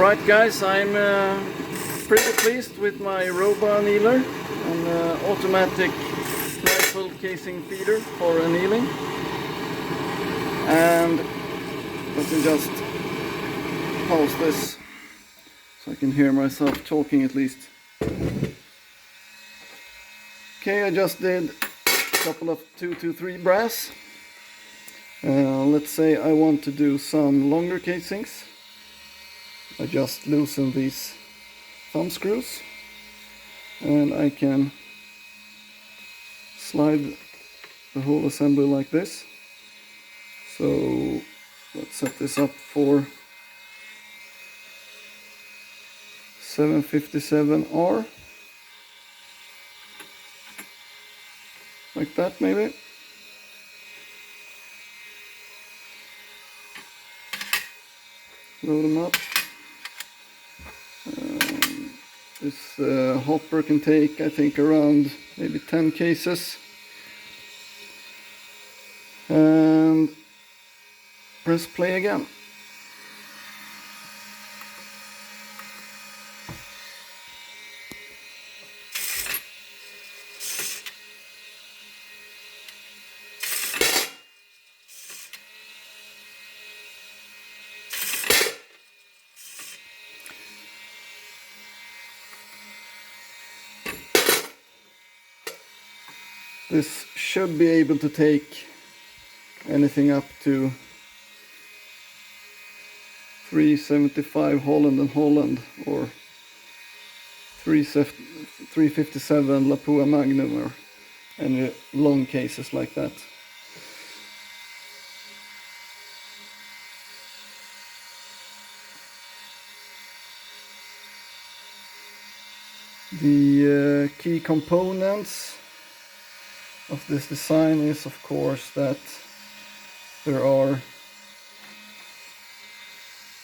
Alright guys, I'm pretty pleased with my Robo-annealer, an automatic rifle casing feeder for annealing. And let me just pause this so I can hear myself talking at least. Okay, I just did a couple of 223 brass. Let's say I want to do some longer casings. I just loosen these thumb screws and I can slide the whole assembly like this. So let's set this up for 757R, like that maybe. Load them up. This hopper can take, I think, around maybe 10 cases. And press play again. This should be able to take anything up to 375 Holland and Holland or 357 Lapua Magnum or any long cases like that. The key components of this design is, of course, that there are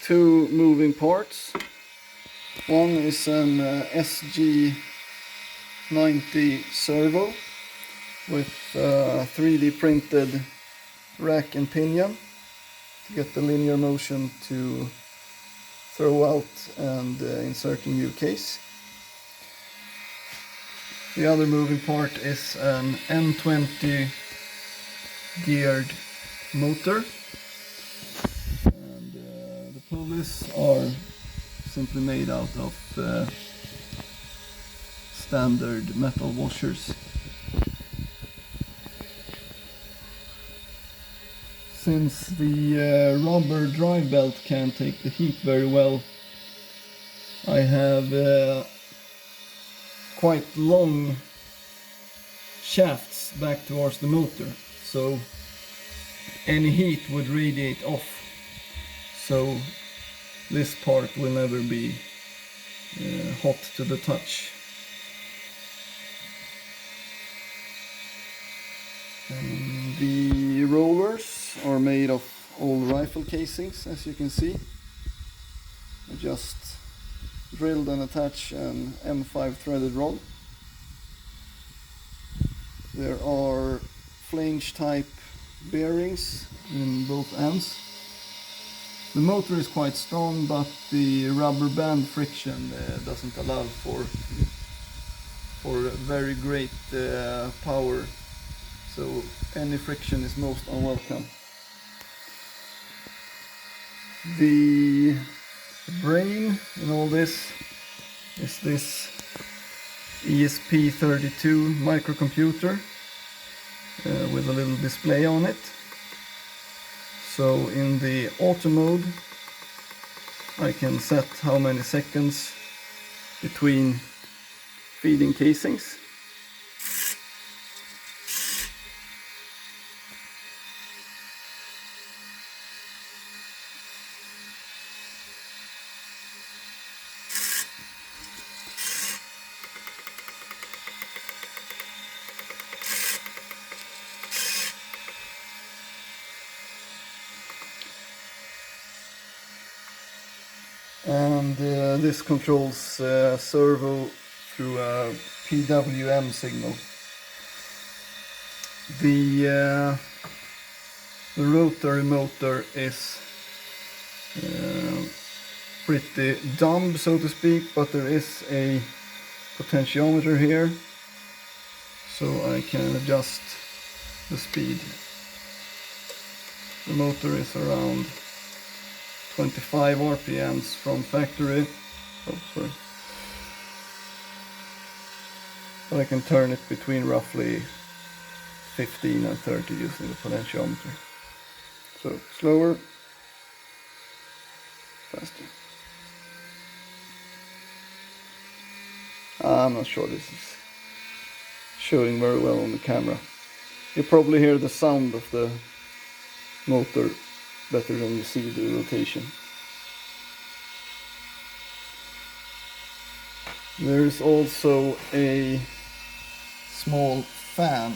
two moving parts. One is an SG90 servo with 3D printed rack and pinion to get the linear motion to throw out and insert a new case. The other moving part is an N20 geared motor, and the pulleys are simply made out of standard metal washers. Since the rubber drive belt can't take the heat very well, I have quite long shafts back towards the motor, so any heat would radiate off, so this part will never be hot to the touch. And the rollers are made of old rifle casings, as you can see. I just drilled and attached an M5 threaded rod. There are flange type bearings in both ends. The motor is quite strong, but the rubber band friction doesn't allow for very great power, so any friction is most unwelcome. The brain in all this is this ESP32 microcomputer with a little display on it. So in the auto mode I can set how many seconds between feeding casings. And this controls servo through a PWM signal. The rotary motor is pretty dumb, so to speak, but there is a potentiometer here, so I can adjust the speed. The motor is around 25 RPMs from factory. Oh, sorry. But I can turn it between roughly 15 and 30 using the potentiometer. So slower, faster. I'm not sure this is showing very well on the camera. You probably hear the sound of the motor better than you see the rotation. There is also a small fan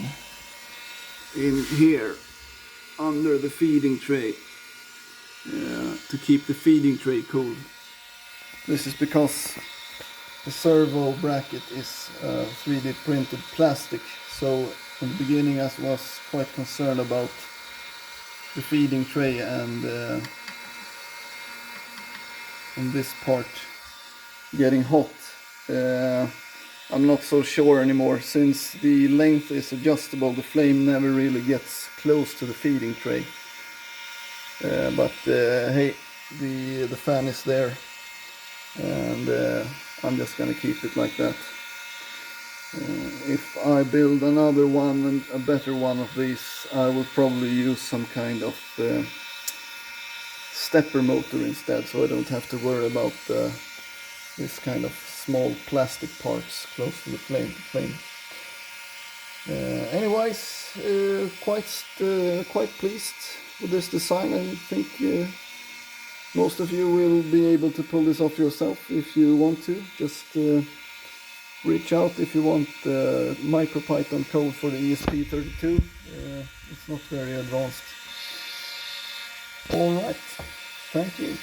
in here under the feeding tray to keep the feeding tray cool. This is because the servo bracket is 3D printed plastic, so in the beginning I was quite concerned about the feeding tray and this part getting hot. I'm not so sure anymore. Since the length is adjustable, the flame never really gets close to the feeding tray. But hey, the fan is there, and I'm just gonna keep it like that. If I build another one, and a better one of these, I will probably use some kind of stepper motor instead, so I don't have to worry about this kind of small plastic parts close to the flame. Anyways, quite pleased with this design. I think most of you will be able to pull this off yourself if you want to. Just reach out if you want Micropython code for the ESP32. It's not very advanced. Alright, thank you.